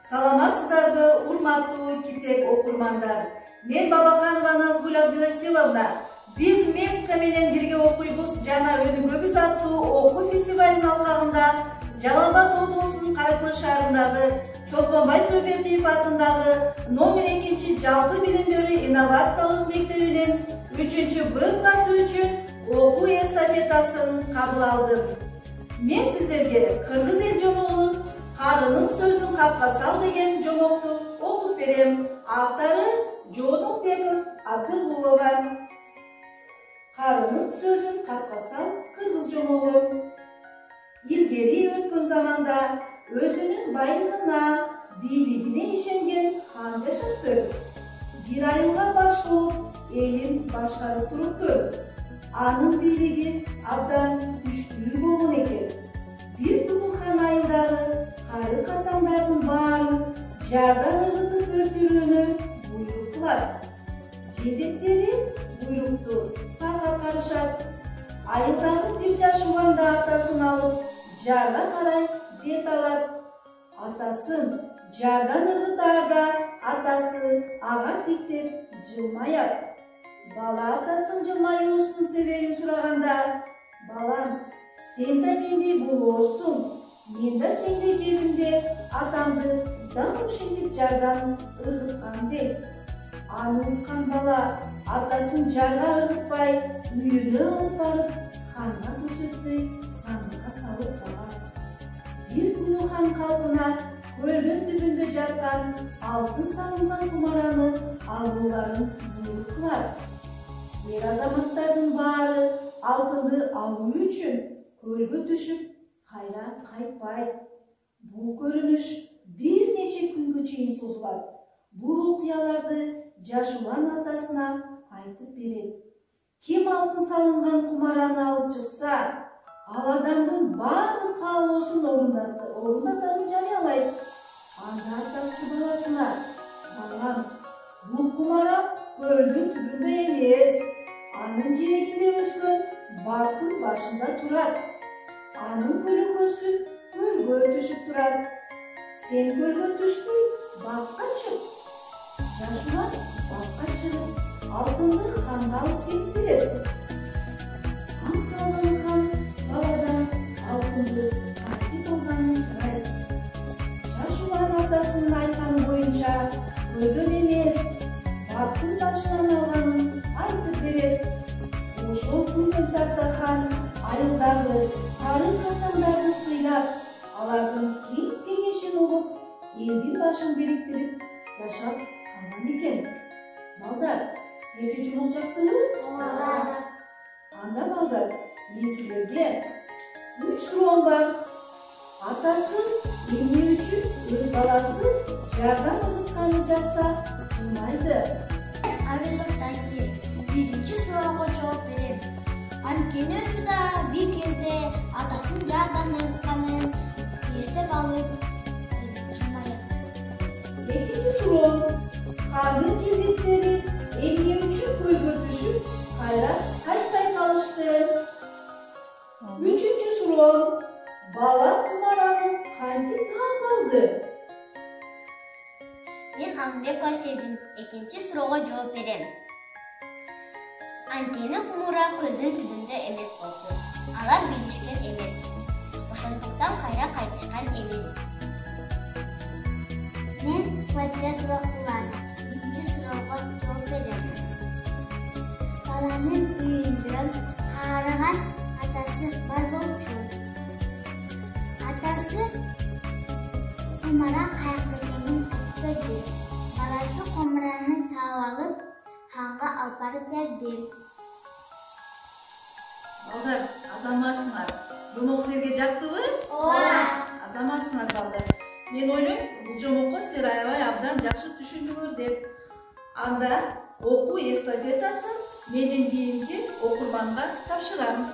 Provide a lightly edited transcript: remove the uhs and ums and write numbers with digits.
Саламатсыздарбы, урматтуу китеп окурмандар. Мен Бабаканова Назгуль Абдиласиловна. Биз Минска менен бирге окуйбуз жана өнүгөбүз аттуу окуу фестивалынын алкагында Жалал-Абад облусунун Каракөл шаарындагы Чолпонбай Төбөтиев атындагы номер 2 жалпы билим берүү инновациялык мектебинин 3-Б классы үчүн окуу эстафетасын кабыл алдым. Мен сиздерге кыргыз эл жомогунун Карынын сөзүн капка сал деген жомокту окуп берем. Автору Жонокбеков Атыгулова. Карынын сөзүн капка сал кыргыз жомогу. Илгери өткөн заманда өзүнүн байлыгына, бийлигине ишенген хан жашаптыр. Бир айылга баш болуп, элин башкарып туруптур. Анын бийлиги абдан күчтүү болгон экен. Бир күнү хан айылдагы кары катамдардын баарын жардан ыргытып өлтүрүүнү буйрук кылат. Жендеттери буйрукту так аткарышат. Айылдагы бир жаш убанда атасын алып, жарга карай бет алат. Атасын жардан ыргытаарда атасы ага тиктеп жылмаят. Бала атасынын жылмаюусунун себебин сураганда, балам, сен да мендей болоорсуң. Мен да сендей кезимде атамды дал ошентип жардан ыргыткам дейт. Аны уккан бала атасын жарга ыргытпай, үйүнө алып барып, ханга көрсөтпөй, сандыкка салып калат. Бир күнү хан калкына көлдүн түбүндө жаткан алтын салынган кумараны алууларын буйрук кылат. Эр азаматтардын баары алтынды алуу үчүн көлгө түшүп, кайра кайтпайт. Бул көрүнүш бир нече күнгө чейин созулат. Бул окуяларды жаш улан атасына айтып берет. Ким алтын салынган кумараны алып чыкса, ал адамдын баардык каалоосун орундатарын жарыялайт. Анда атасы баласына: балам, бул кумара көлдүн түбүндө эмес, анын жээгинде өскөн бактын башында турат. Анын көлөкөсү көлгө түшүп турат. Сен көлгө түшпөй, бакка чык. Жаш улан бакка чыгып, алтынды ханга алып келип берет. Таң калган хан баладан алтынды кантип алганын сурайт. Жаш улан атасынын айтканы боюнча көлдөн эмес, бактын башынан алганын айтып берет. Ошол күндөн тарта хан айылдагы кары катамдарды сыйлап, алардын кең кеңешин угуп, элдин башын бириктирип жашап калган экен. Балдар, силерге жумук жактыбы? Ооба. Анда балдар, мен силерге 3 суроом бар. Атасы эмне үчүн өз баласы жардан ыргытканын жакса жылмайды? Биринчи суроого жооп берем. Анткени өзү да бир кезде атасын жардан ыргытканын эстеп алып жылмаят. Экинчи суроо: хандын жендеттери эмне үчүн көлгө түшүп, кайра кайтпай калышты? Үчүнчү суроо: бала кумараны кантип таап алды? Мен Алмекова Сезим экинчи суроого жооп берем. Анткени кумура көлдүн түбүндө эмес болчу. Алар билишкен эмес. Ошондуктан кайра кайтышкан эмес. Мен Квадратова Улана экинчи суроого жооп берем. Баланын үйүндө каарыган атасы бар болчу. Атасы кумара каякта экенин айтып берди. Баласы кумараны таап алып, ханга алып барып берди. Балдар, азаматсыңар. Жомок силерге жактыбы? Ооба. Азаматсыңар балдар. Мен ойлойм, бул жомокко силер аябай абдан жакшы түшүндүңөр деп. Анда окуу эстафетасын менден кийинки окурманга тапшырам.